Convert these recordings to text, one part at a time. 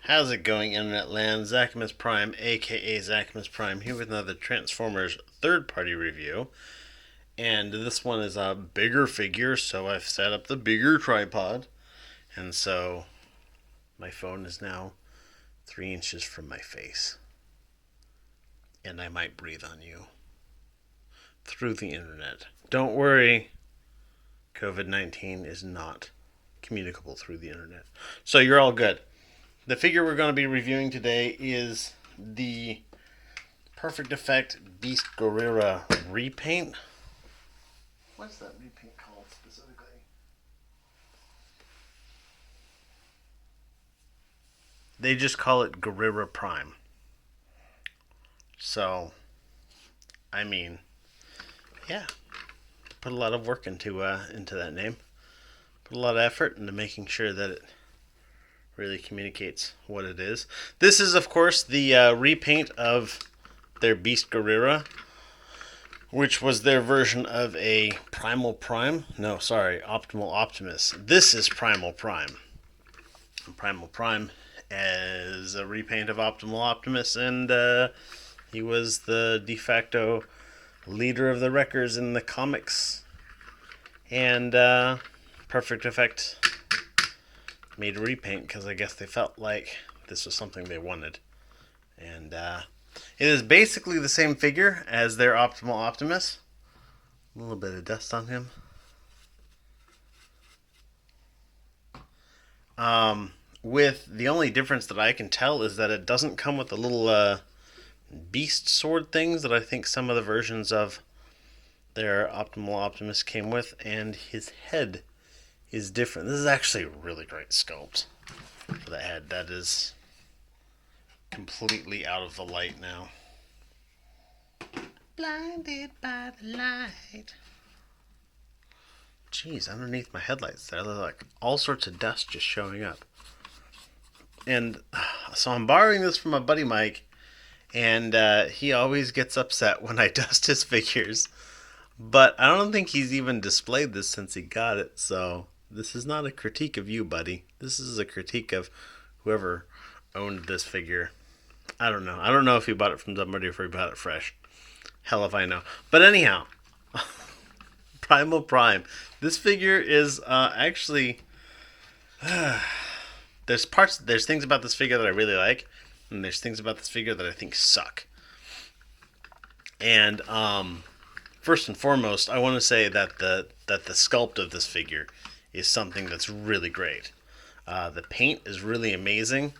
How's it going, Internet Land? Zachamus Prime, aka Zachamus Prime, here with another Transformers third-party review. And this one is a bigger figure, so I've set up the bigger tripod. And so my phone is now 3 inches from my face. And I might breathe on you through the internet. Don't worry, COVID-19 is not communicable through the internet. So you're all good. The figure we're going to be reviewing today is the Perfect Effect Beast Gorira repaint. What's that repaint called specifically? They just call it Gorira Prime. So, I mean, yeah, put a lot of work into that name. Put a lot of effort into making sure that it really communicates what it is. This is, of course, the repaint of their Beast Gorira, which was their version of a Primal Prime. No, sorry, Optimal Optimus. This is Primal Prime. Primal Prime is a repaint of Optimal Optimus, and he was the de facto leader of the Wreckers in the comics. And Perfect Effect made a repaint because I guess they felt like this was something they wanted. And it is basically the same figure as their Optimal Optimus. A little bit of dust on him. With the only difference that I can tell is that it doesn't come with the little beast sword things that I think some of the versions of their Optimal Optimus came with, and his head is different. This is actually a really great sculpt for the head. That is completely out of the light now. Blinded by the light. Jeez, underneath my headlights there, there's like all sorts of dust just showing up. And so I'm borrowing this from my buddy Mike, and he always gets upset when I dust his figures. But I don't think he's even displayed this since he got it, so this is not a critique of you, buddy. This is a critique of whoever owned this figure. I don't know. I don't know if he bought it from somebody or if he bought it fresh. Hell if I know. But anyhow, Primal Prime. This figure is actually... there's things about this figure that I really like, and there's things about this figure that I think suck. And first and foremost, I want to say that the sculpt of this figure is something that's really great. The paint is really amazing.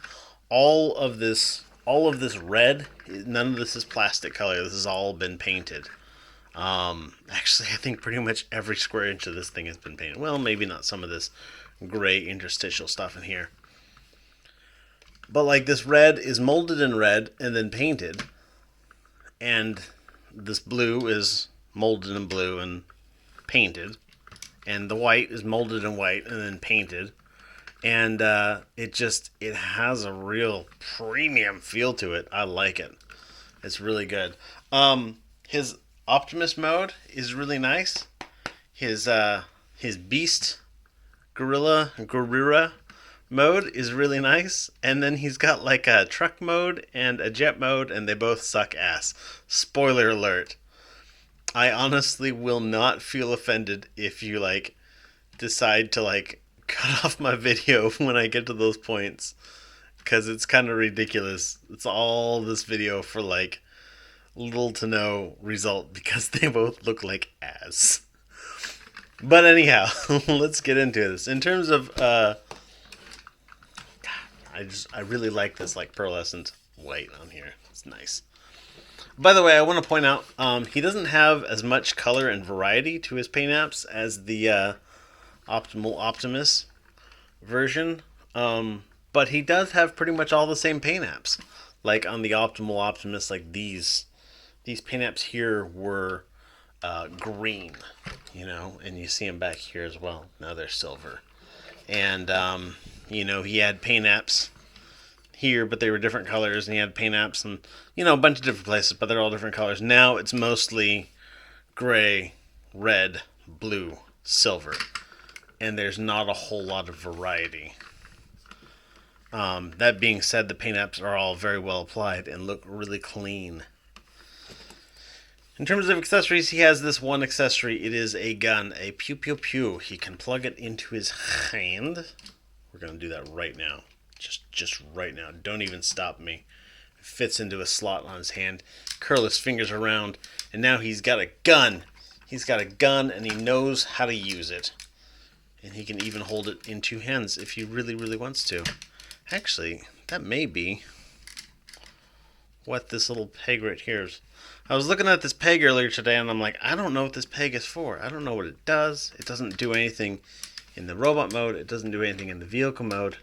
All of this red, none of this is plastic color. This has all been painted. Actually, I think pretty much every square inch of this thing has been painted. Well, maybe not some of this gray interstitial stuff in here. But like this red is molded in red and then painted. And this blue is molded in blue and painted. And the white is molded in white and then painted. And it has a real premium feel to it. I like it. It's really good. His Optimus mode is really nice. His Beast Gorira mode is really nice. And then he's got like a truck mode and a jet mode, and they both suck ass. Spoiler alert. I honestly will not feel offended if you decide to cut off my video when I get to those points, because it's kind of ridiculous. It's all this video for little to no result because they both look like ass. But anyhow, let's get into this. In terms of I really like this pearlescent white on here. It's nice. By the way, I want to point out, he doesn't have as much color and variety to his paint apps as the Optimal Optimus version, but he does have pretty much all the same paint apps. Like on the Optimal Optimus, these paint apps here were green, and you see them back here as well. Now they're silver. And, he had paint apps here, but they were different colors, and he had paint apps and a bunch of different places, but they're all different colors. Now it's mostly gray, red, blue, silver, and there's not a whole lot of variety. That being said, the paint apps are all very well applied and look really clean. In terms of accessories, he has this one accessory. It is a gun, a pew pew pew. He can plug it into his hand. We're going to do that right now. Just right now. Don't even stop me. It fits into a slot on his hand. Curl his fingers around, and now he's got a gun. He's got a gun, and he knows how to use it. And he can even hold it in two hands if he really, really wants to. Actually, that may be what this little peg right here is. I was looking at this peg earlier today, and I'm like, I don't know what this peg is for. I don't know what it does. It doesn't do anything in the robot mode. It doesn't do anything in the vehicle mode.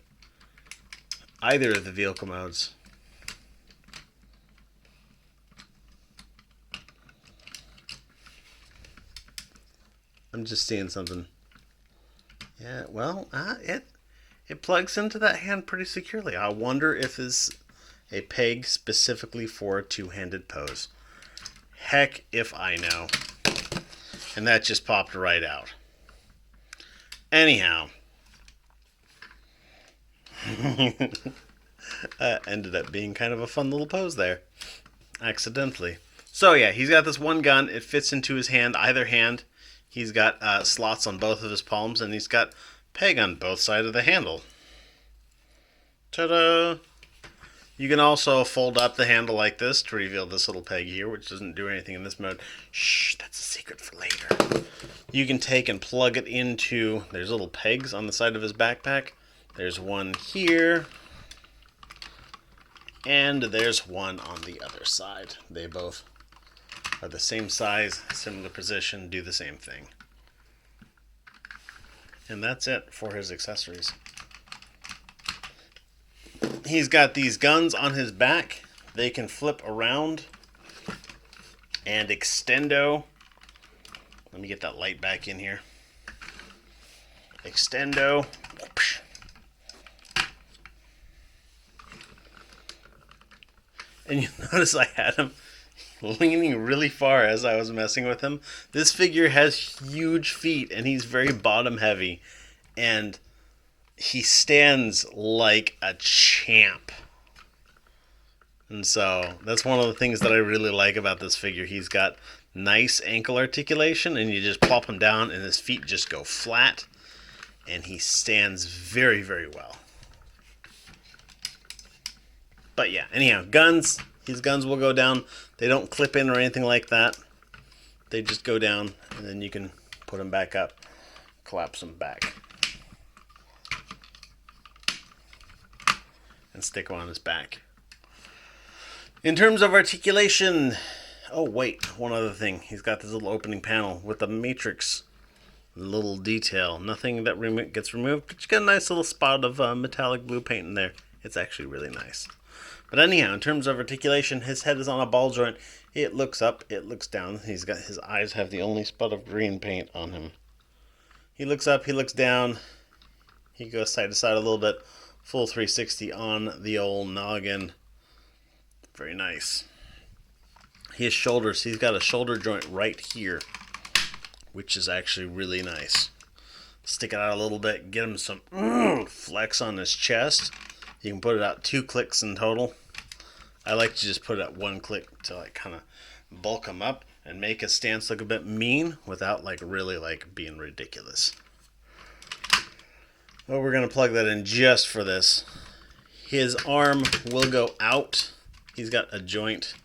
Either of the vehicle modes. I'm just seeing something. Yeah, well, it plugs into that hand pretty securely. I wonder if it's a peg specifically for a two-handed pose. Heck if I know. And that just popped right out. Anyhow. Ended up being kind of a fun little pose there. Accidentally. So yeah, he's got this one gun. It fits into his hand, either hand. He's got slots on both of his palms, and he's got peg on both sides of the handle. Ta-da! You can also fold up the handle like this to reveal this little peg here, which doesn't do anything in this mode. Shh, that's a secret for later. You can take and plug it into, there's little pegs on the side of his backpack. There's one here, and there's one on the other side. They both are the same size, similar position, do the same thing. And that's it for his accessories. He's got these guns on his back. They can flip around and extendo. Let me get that light back in here. Extendo. And you notice I had him leaning really far as I was messing with him. This figure has huge feet, and he's very bottom heavy. And he stands like a champ. And so that's one of the things that I really like about this figure. He's got nice ankle articulation, and you just plop him down and his feet just go flat, and he stands very, very well. But yeah, anyhow, guns. His guns will go down. They don't clip in or anything like that. They just go down, and then you can put them back up, collapse them back, and stick him on his back. In terms of articulation, oh wait, one other thing. He's got this little opening panel with a matrix little detail. Nothing that gets removed, but you got a nice little spot of metallic blue paint in there. It's actually really nice. But anyhow, in terms of articulation, his head is on a ball joint. It looks up, it looks down. He's got his eyes have the only spot of green paint on him. He looks up, he looks down. He goes side to side a little bit. Full 360 on the old noggin. Very nice. His shoulders, he's got a shoulder joint right here, which is actually really nice. Stick it out a little bit, get him some flex on his chest. You can put it out 2 clicks in total. I like to just put it at 1 click to like kind of bulk him up and make his stance look a bit mean without like really like being ridiculous. Well, we're going to plug that in just for this. His arm will go out. He's got a joint.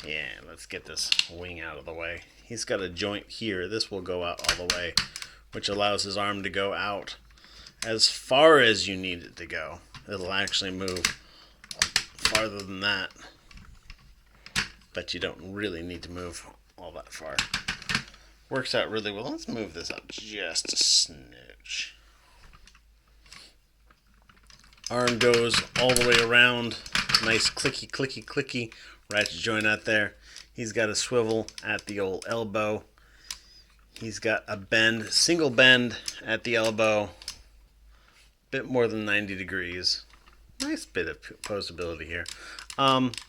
Yeah, let's get this wing out of the way. He's got a joint here. This will go out all the way, which allows his arm to go out as far as you need it to go. It'll actually move farther than that, but you don't really need to move all that far. Works out really well. Let's move this up just a smidge. Arm goes all the way around. Nice clicky, clicky, clicky. Ratchet joint out there. He's got a swivel at the old elbow. He's got a bend, single bend at the elbow. Bit more than 90 degrees. Nice bit of posability here.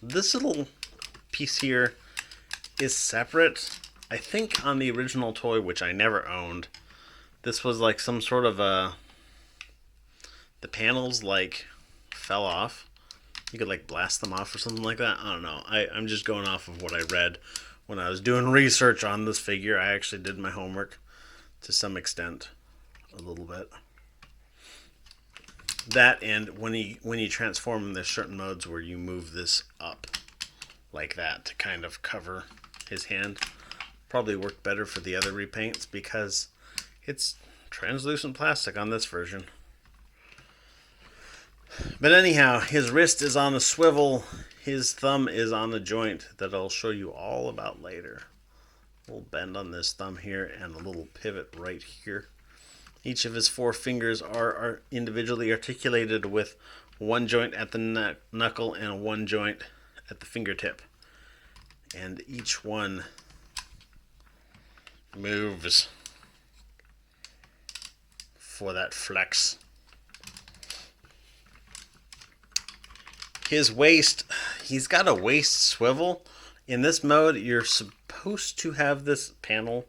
This little piece here is separate. I think on the original toy, which I never owned, this was like some sort of the panels like fell off. You could like blast them off or something like that. I don't know. I'm just going off of what I read when I was doing research on this figure. I actually did my homework to some extent, a little bit. That, and when you transform him, there's certain modes where you move this up like that to kind of cover his hand. Probably worked better for the other repaints because it's translucent plastic on this version. But anyhow, his wrist is on a swivel. His thumb is on a joint that I'll show you all about later. A little bend on this thumb here and a little pivot right here. Each of his 4 fingers are individually articulated with one joint at the knuckle and one joint at the fingertip. And each one moves for that flex. His waist, he's got a waist swivel. In this mode, you're supposed to have this panel,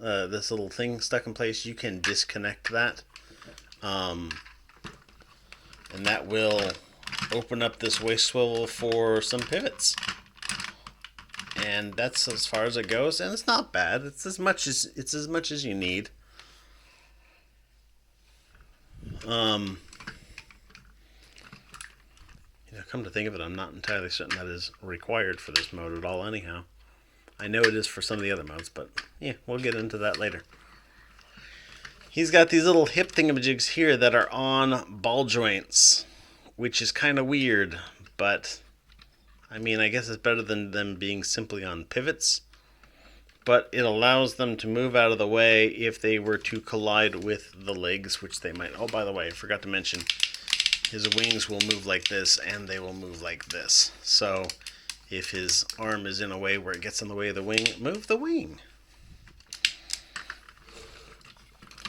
this little thing stuck in place. You can disconnect that. And that will open up this waist swivel for some pivots. And that's as far as it goes, and it's not bad. It's as much as you need. Come to think of it, I'm not entirely certain that is required for this mode at all anyhow. I know it is for some of the other modes, but yeah, we'll get into that later. He's got these little hip thingamajigs here that are on ball joints, which is kind of weird, but I mean, I guess it's better than them being simply on pivots. But it allows them to move out of the way if they were to collide with the legs, which they might. Oh, by the way, I forgot to mention, his wings will move like this, and they will move like this. So if his arm is in a way where it gets in the way of the wing, move the wing.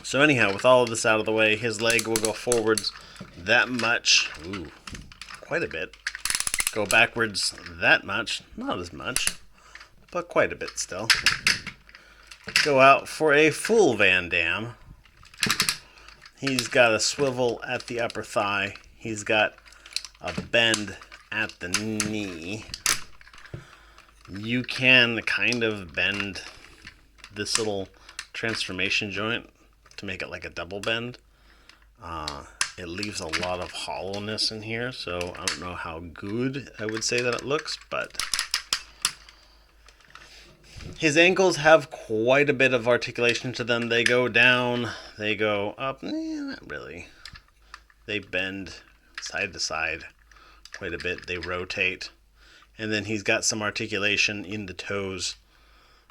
So anyhow, with all of this out of the way, his leg will go forwards that much. Ooh, quite a bit. Go backwards that much. Not as much, but quite a bit still. Go out for a full Van Damme. He's got a swivel at the upper thigh. He's got a bend at the knee. You can kind of bend this little transformation joint to make it like a double bend. It leaves a lot of hollowness in here, so I don't know how good I would say that it looks, but his ankles have quite a bit of articulation to them. They go down, they go up, not really. They bend side to side quite a bit. They rotate. And then he's got some articulation in the toes,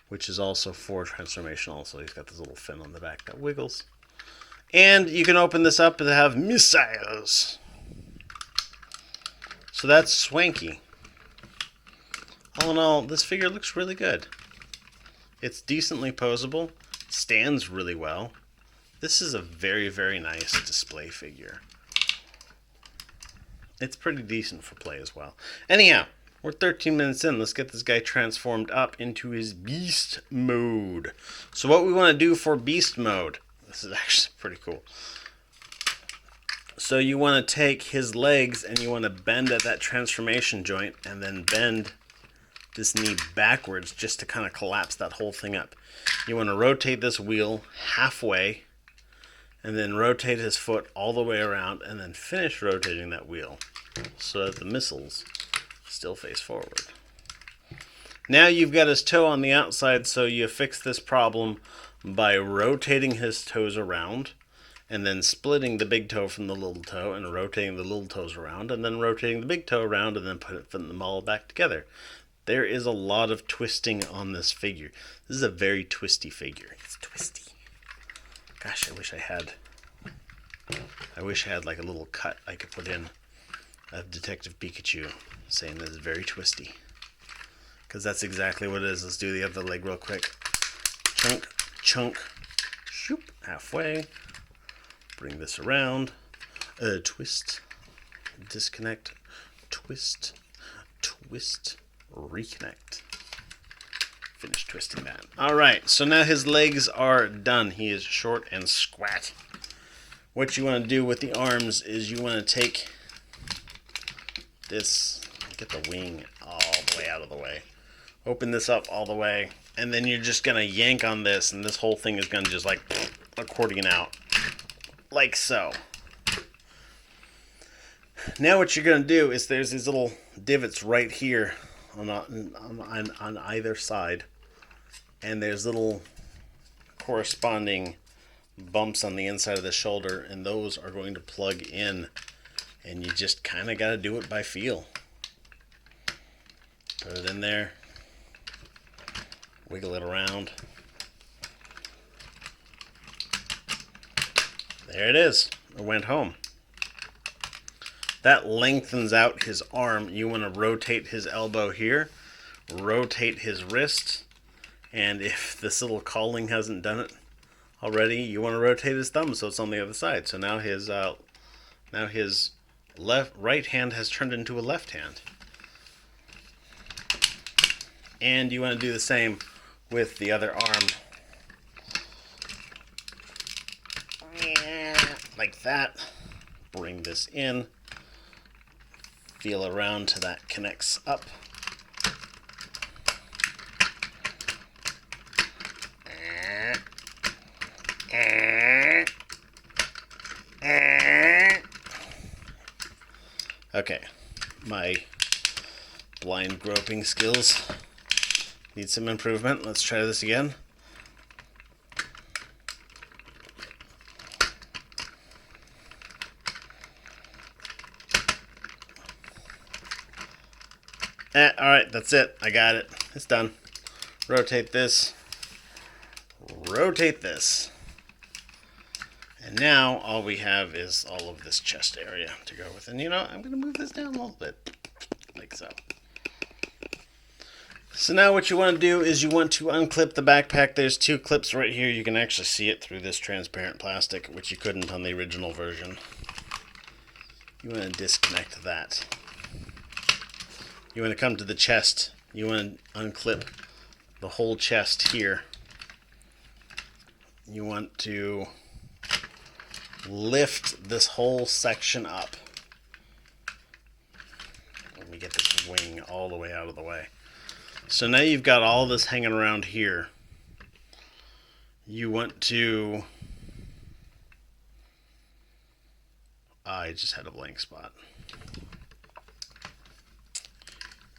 which is also for transformation also. He's got this little fin on the back that wiggles. And you can open this up and have missiles. So that's swanky. All in all, this figure looks really good. It's decently posable, stands really well. This is a very, very nice display figure. It's pretty decent for play as well. Anyhow, we're 13 minutes in. Let's get this guy transformed up into his beast mode. So what we want to do for beast mode, this is actually pretty cool. So you want to take his legs and you want to bend at that transformation joint and then bend this knee backwards just to kind of collapse that whole thing up. You want to rotate this wheel halfway and then rotate his foot all the way around and then finish rotating that wheel so that the missiles still face forward. Now you've got his toe on the outside, so you fix this problem by rotating his toes around and then splitting the big toe from the little toe and rotating the little toes around and then rotating the big toe around and then putting them all back together. There is a lot of twisting on this figure. This is a very twisty figure. It's twisty. Gosh, I wish I had like a little cut I could put in of Detective Pikachu saying this is very twisty. Because that's exactly what it is. Let's do the other leg real quick. Chunk, chunk, shoop, halfway. Bring this around. Twist, disconnect, twist, twist, reconnect. Finish twisting that. Alright, so now his legs are done. He is short and squat. What you want to do with the arms is you want to take get the wing all the way out of the way. Open this up all the way, and then you're just gonna yank on this, and this whole thing is gonna just like accordion out, like so. Now what you're gonna do is there's these little divots right here on either side, and there's little corresponding bumps on the inside of the shoulder, and those are going to plug in, and you just kind of got to do it by feel. Put it in there, wiggle it around. There it is. It went home. That lengthens out his arm. You want to rotate his elbow here, rotate his wrist, and if this little calling hasn't done it already, you want to rotate his thumb so it's on the other side. So now his right hand has turned into a left hand. And you want to do the same with the other arm. Like that. Bring this in. Feel around till that connects up. Okay, my blind groping skills need some improvement. Let's try this again. Alright, that's it. I got it. It's done. Rotate this. Rotate this. And now all we have is all of this chest area to go with. And you know, I'm going to move this down a little bit. Like so. So now what you want to do is you want to unclip the backpack. There's two clips right here. You can actually see it through this transparent plastic, which you couldn't on the original version. You want to disconnect that. You want to come to the chest. You want to unclip the whole chest here. You want to lift this whole section up. Let me get this wing all the way out of the way. So now you've got all this hanging around here. You want to... I just had a blank spot.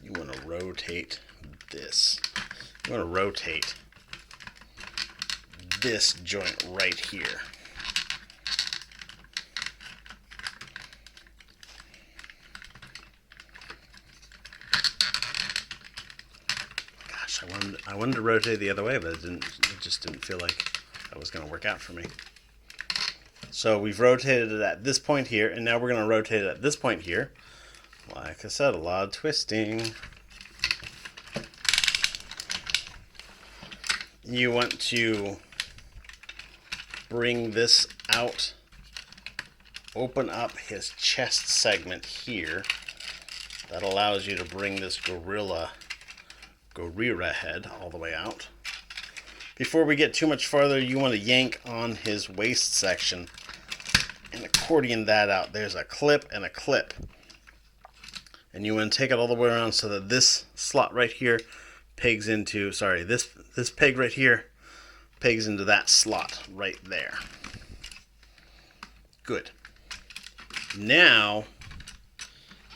You want to rotate this. You want to rotate this joint right here. Gosh, I wanted to rotate the other way, but it just didn't feel like that was going to work out for me. So we've rotated it at this point here, and now we're going to rotate it at this point here. Like I said, a lot of twisting. You want to bring this out, open up his chest segment here. That allows you to bring this Gorira head all the way out. Before we get too much farther, you want to yank on his waist section and accordion that out. There's a clip and a clip. And you want to take it all the way around so that this slot right here pegs into, this peg right here pegs into that slot right there. Good. Now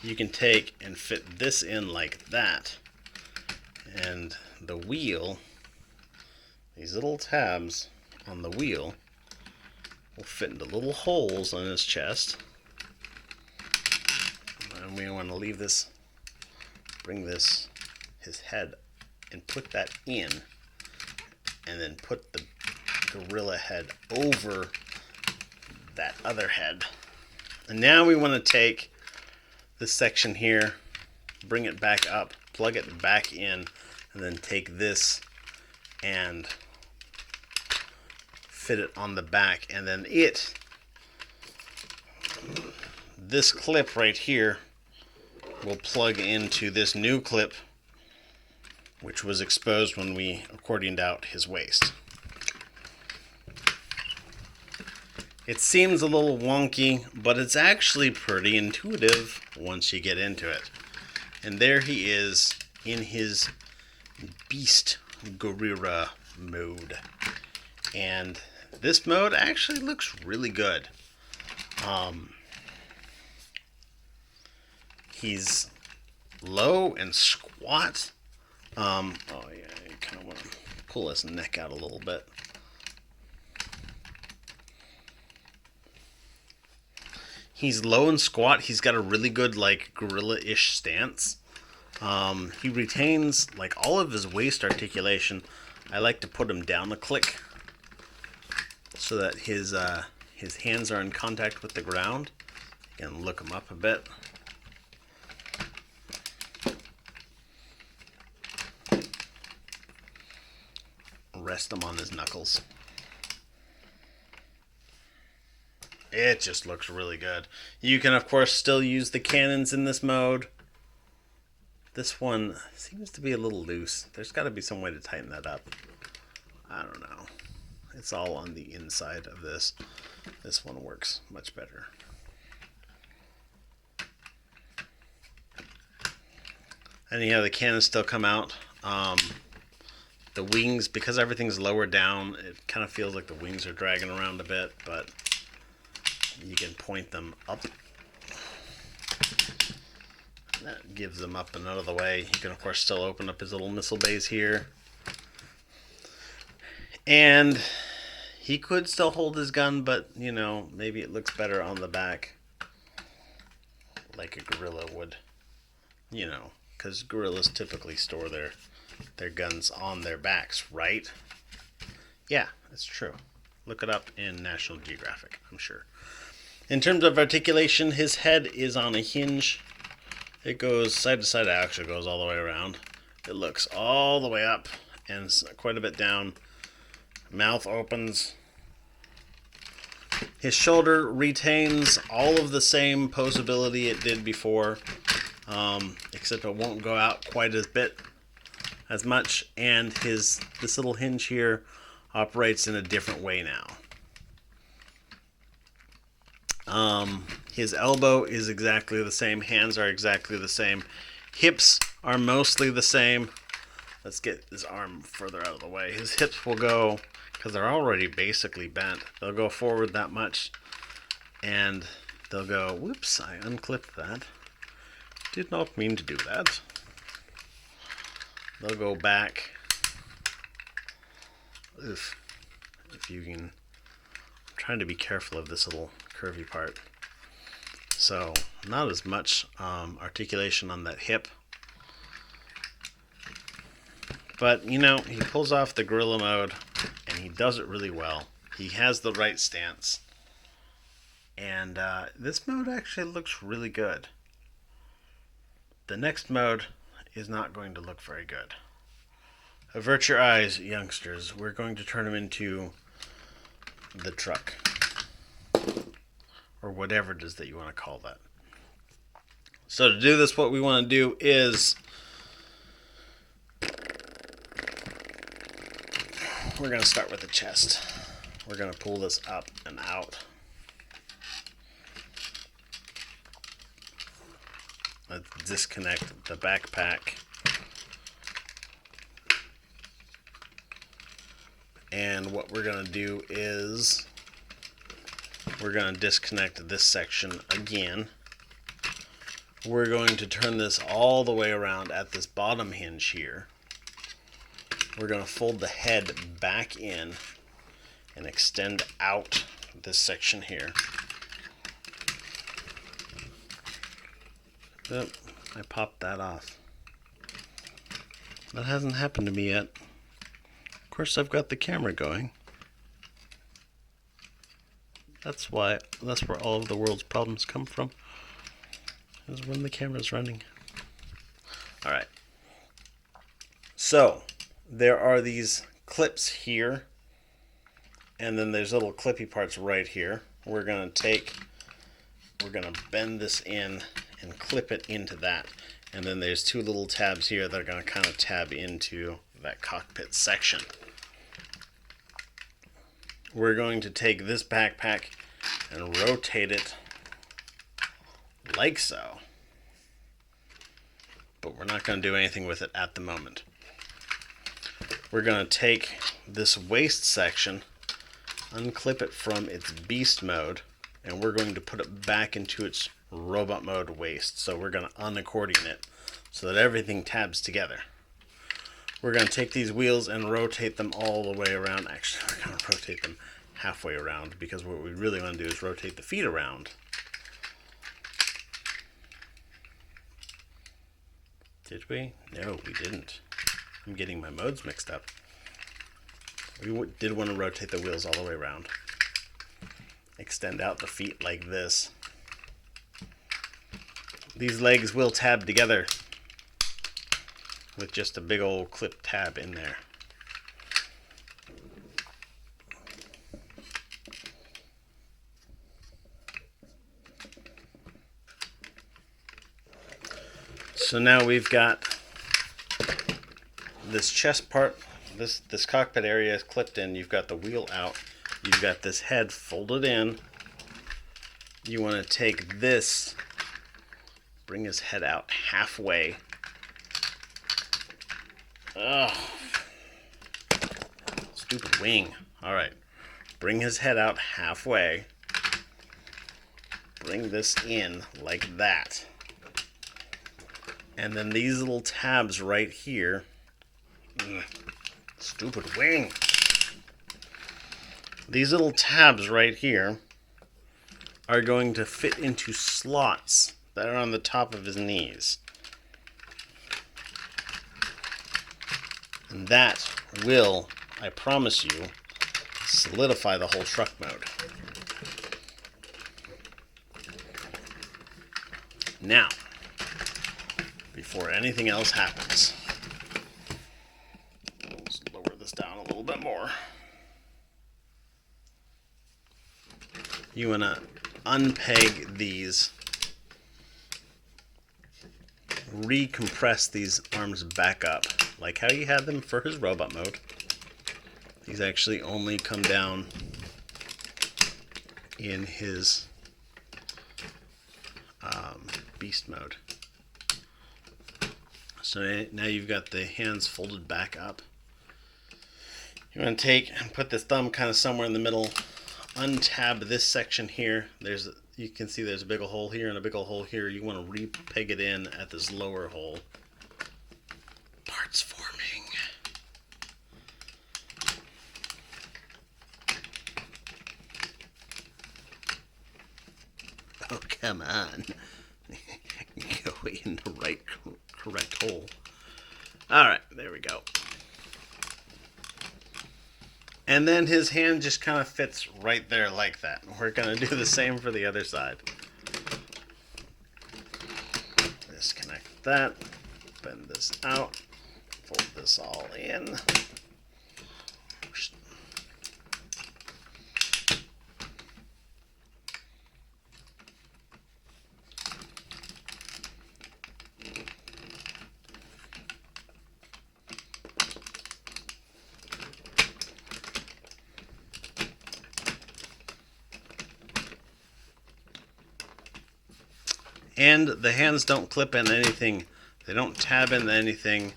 you can take and fit this in like that. And the wheel, these little tabs on the wheel, will fit into little holes on his chest. And we want to leave this, bring this, his head, and put that in, and then put the gorilla head over that other head. And now we want to take this section here, bring it back up, plug it back in, and then take this and fit it on the back, and then this clip right here will plug into this new clip, which was exposed when we accordioned out his waist. It seems a little wonky, but it's actually pretty intuitive once you get into it. And there he is in his Beast Gorira mode. And this mode actually looks really good. He's low and squat. Oh yeah, you kind of want to pull his neck out a little bit. He's low and squat. He's got a really good, like, gorilla-ish stance. He retains, like, all of his waist articulation. I like to put him down a click so that his hands are in contact with the ground. You can look him up a bit. Rest him on his knuckles. It just looks really good. You can, of course, still use the cannons in this mode. This one seems to be a little loose. There's got to be some way to tighten that up. I don't know. It's all on the inside of this. This one works much better. Anyhow, the cannons still come out. The wings, because everything's lower down, it kind of feels like the wings are dragging around a bit, but you can point them up. That gives them up and out of the way. You can, of course, still open up his little missile bays here. And he could still hold his gun, but, you know, maybe it looks better on the back. Like a gorilla would. You know, because gorillas typically store their guns on their backs, right? Yeah, it's true. Look it up in National Geographic, I'm sure. In terms of articulation, his head is on a hinge. It goes side to side. It actually goes all the way around. It looks all the way up and quite a bit down. Mouth opens. His shoulder retains all of the same posability it did before, except it won't go out quite as much. And this little hinge here operates in a different way now. His elbow is exactly the same. Hands are exactly the same. Hips are mostly the same. Let's get his arm further out of the way. His hips will go, because they're already basically bent, they'll go forward that much. And they'll go, whoops, I unclipped that. Did not mean to do that. They'll go back. If you can, I'm trying to be careful of this little curvy part. So not as much articulation on that hip, but you know, he pulls off the gorilla mode and he does it really well. He has the right stance, and this mode actually looks really good. The next mode is not going to look very good. Avert your eyes, youngsters. We're going to turn him into the truck, or whatever it is that you want to call that. So to do this, what we want to do is we're going to start with the chest. We're going to pull this up and out. Let's disconnect the backpack. And what we're going to do is we're going to disconnect this section again. We're going to turn this all the way around at this bottom hinge here. We're going to fold the head back in and extend out this section here. Oh, I popped that off. That hasn't happened to me yet. Of course, I've got the camera going. That's where all of the world's problems come from, is when the camera's running. Alright. So, there are these clips here, and then there's little clippy parts right here. We're going to bend this in and clip it into that. And then there's two little tabs here that are going to kind of tab into that cockpit section. We're going to take this backpack and rotate it like so. But we're not going to do anything with it at the moment. We're going to take this waist section, unclip it from its beast mode, and we're going to put it back into its robot mode waist. So we're going to unaccordion it so that everything tabs together. We're going to take these wheels and rotate them all the way around. Actually, we're going to rotate them halfway around, because what we really want to do is rotate the feet around. Did we? No, we didn't. I'm getting my modes mixed up. We did want to rotate the wheels all the way around. Extend out the feet like this. These legs will tab together with just a big old clip tab in there. So now we've got this chest part, this cockpit area is clipped in. You've got the wheel out. You've got this head folded in. You want to take this, bring his head out halfway. Ugh. Stupid wing. Alright. Bring his head out halfway. Bring this in like that. And then these little tabs right here. Stupid wing. These little tabs right here are going to fit into slots that are on the top of his knees. And that will, I promise you, solidify the whole truck mode. Now, before anything else happens, let's lower this down a little bit more. You want to unpeg these, recompress these arms back up, like how you had them for his robot mode. These actually only come down in his beast mode. So now you've got the hands folded back up. You want to take and put this thumb kind of somewhere in the middle, untab this section here. You can see there's a big ol' hole here and a big ol' hole here. You want to re-peg it in at this lower hole. Parts forming. Oh, come on. Go in the right, correct hole. Alright, there we go. And then his hand just kind of fits right there like that. We're going to do the same for the other side. Disconnect that. Bend this out. Fold this all in. And the hands don't clip in anything. They don't tab into anything.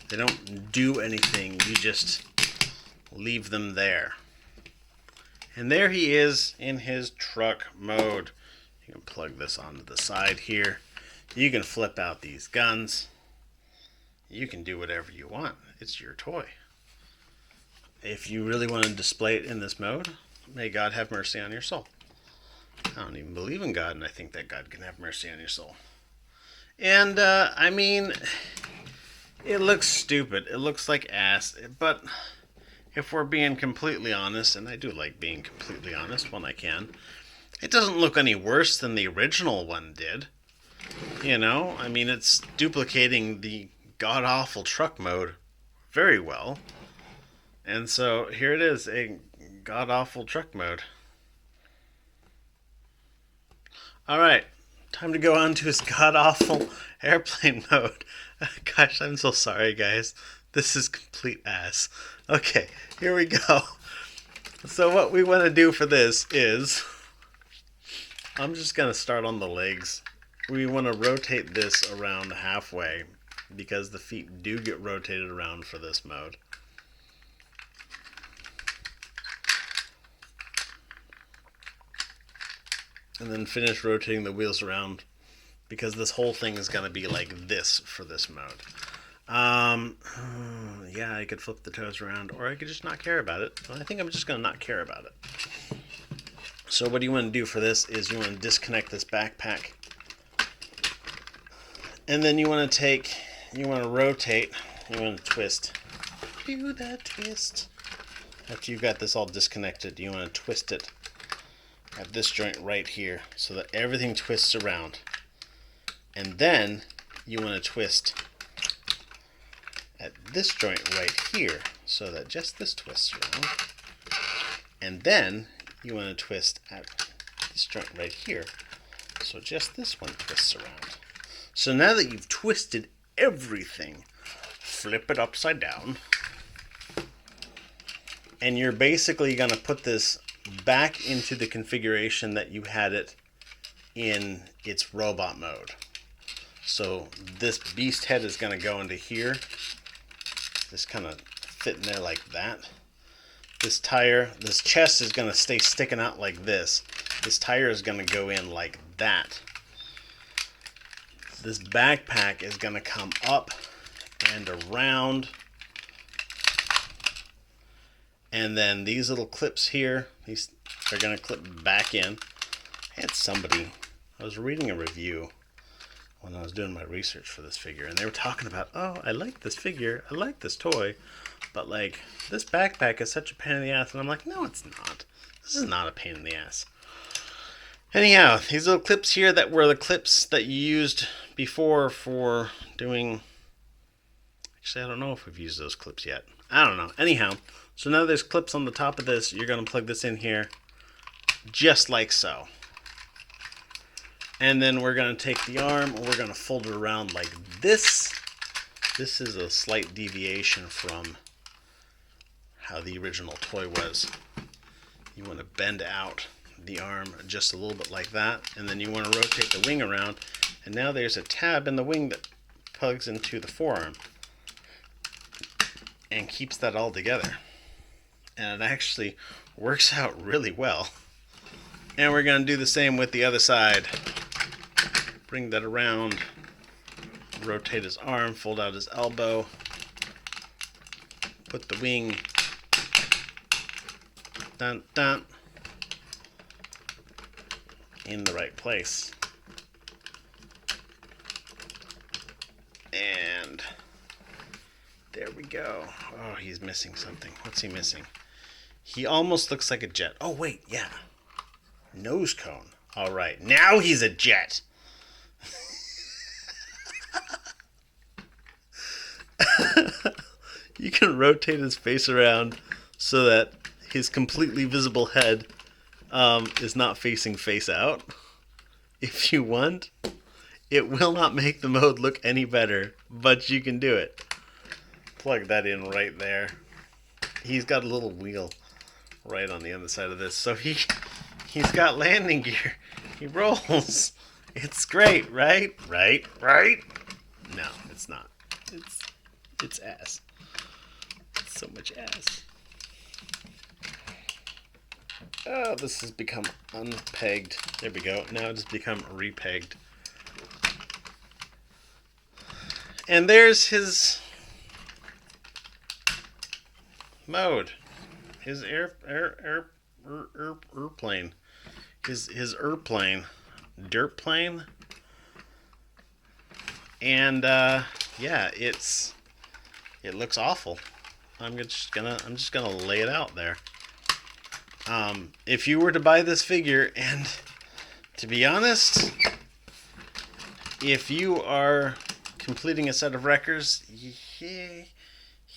They don't do anything. You just leave them there. And there he is in his truck mode. You can plug this onto the side here. You can flip out these guns. You can do whatever you want. It's your toy. If you really want to display it in this mode, may God have mercy on your soul. I don't even believe in God, and I think that God can have mercy on your soul. And, I mean, it looks stupid. It looks like ass. But if we're being completely honest, and I do like being completely honest when I can, it doesn't look any worse than the original one did. You know, I mean, it's duplicating the god-awful truck mode very well. And so here it is, a god-awful truck mode. Alright, time to go on to his god-awful airplane mode. Gosh, I'm so sorry, guys. This is complete ass. Okay, here we go. So what we want to do for this is I'm just going to start on the legs. We want to rotate this around halfway because the feet do get rotated around for this mode. And then finish rotating the wheels around because this whole thing is going to be like this for this mode. Yeah, I could flip the toes around, or I could just not care about it. Well, I think I'm just going to not care about it. So what you want to do for this is you want to disconnect this backpack. And then you want to rotate, you want to twist. Do that twist. After you've got this all disconnected, you want to twist it at this joint right here so that everything twists around. And then you want to twist at this joint right here so that just this twists around. And then you want to twist at this joint right here so just this one twists around. So now that you've twisted everything, flip it upside down. And you're basically going to put this back into the configuration that you had it in its robot mode. So this beast head is going to go into here. Just kind of fit in there like that. This chest is going to stay sticking out like this. This tire is going to go in like that. This backpack is going to come up and around. And then these little clips here, these are going to clip back in. I was reading a review when I was doing my research for this figure, and they were talking about, oh, I like this figure, I like this toy, but like, this backpack is such a pain in the ass. And I'm like, no, it's not. This is not a pain in the ass. Anyhow, these little clips here that were the clips that you used before for doing... Actually, I don't know if we've used those clips yet. I don't know. Anyhow, so now there's clips on the top of this. You're going to plug this in here just like so. And then we're going to take the arm and we're going to fold it around like this. This is a slight deviation from how the original toy was. You want to bend out the arm just a little bit like that, and then you want to rotate the wing around, and now there's a tab in the wing that plugs into the forearm and keeps that all together. And it actually works out really well. And we're going to do the same with the other side. Bring that around, rotate his arm, fold out his elbow, put the wing dun, dun, in the right place. And there we go. Oh, he's missing something. What's he missing? He almost looks like a jet. Oh, wait, yeah. Nose cone. All right, now he's a jet. You can rotate his face around so that his completely visible head is not facing face out. If you want, it will not make the mode look any better, but you can do it. Plug that in right there. He's got a little wheel right on the other side of this, so he's got landing gear. He rolls. It's great, right? Right? No, it's not. It's ass. It's so much ass. Oh, this has become unpegged. There we go. Now it's become repegged. And there's his mode. His airplane. His airplane. Dirt plane. And yeah, it looks awful. I'm just gonna lay it out there. If you were to buy this figure, and to be honest, if you are completing a set of wreckers,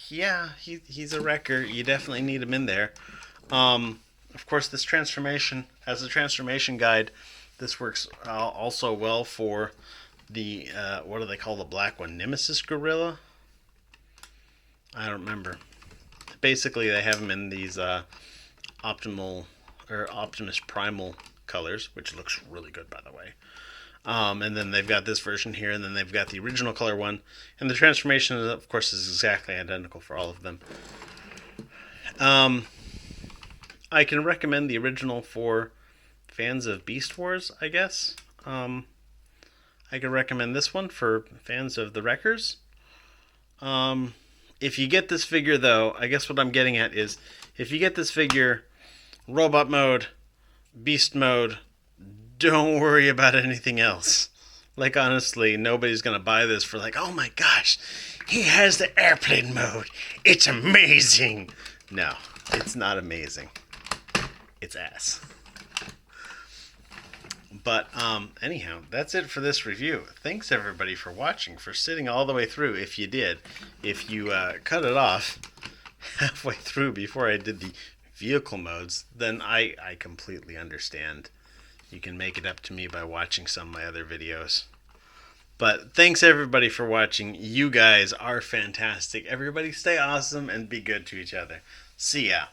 yeah, he's a wrecker. You definitely need him in there. Of course, this transformation, as a transformation guide, this works also well for the, what do they call the black one? Nemesis Gorilla? I don't remember. Basically, they have them in these Optimus Primal colors, which looks really good, by the way. And then they've got this version here, and then they've got the original color one. And the transformation, of course, is exactly identical for all of them. I can recommend the original for fans of Beast Wars, I guess. I can recommend this one for fans of the Wreckers. If you get this figure, though, I guess what I'm getting at is, if you get this figure, robot mode, beast mode, don't worry about anything else. Like, honestly, nobody's going to buy this for like, oh my gosh, he has the airplane mode. It's amazing. No, it's not amazing. It's ass. But anyhow, that's it for this review. Thanks everybody for watching, for sitting all the way through. If you did, if you cut it off halfway through before I did the vehicle modes, then I completely understand. You can make it up to me by watching some of my other videos. But thanks everybody for watching. You guys are fantastic. Everybody stay awesome and be good to each other. See ya.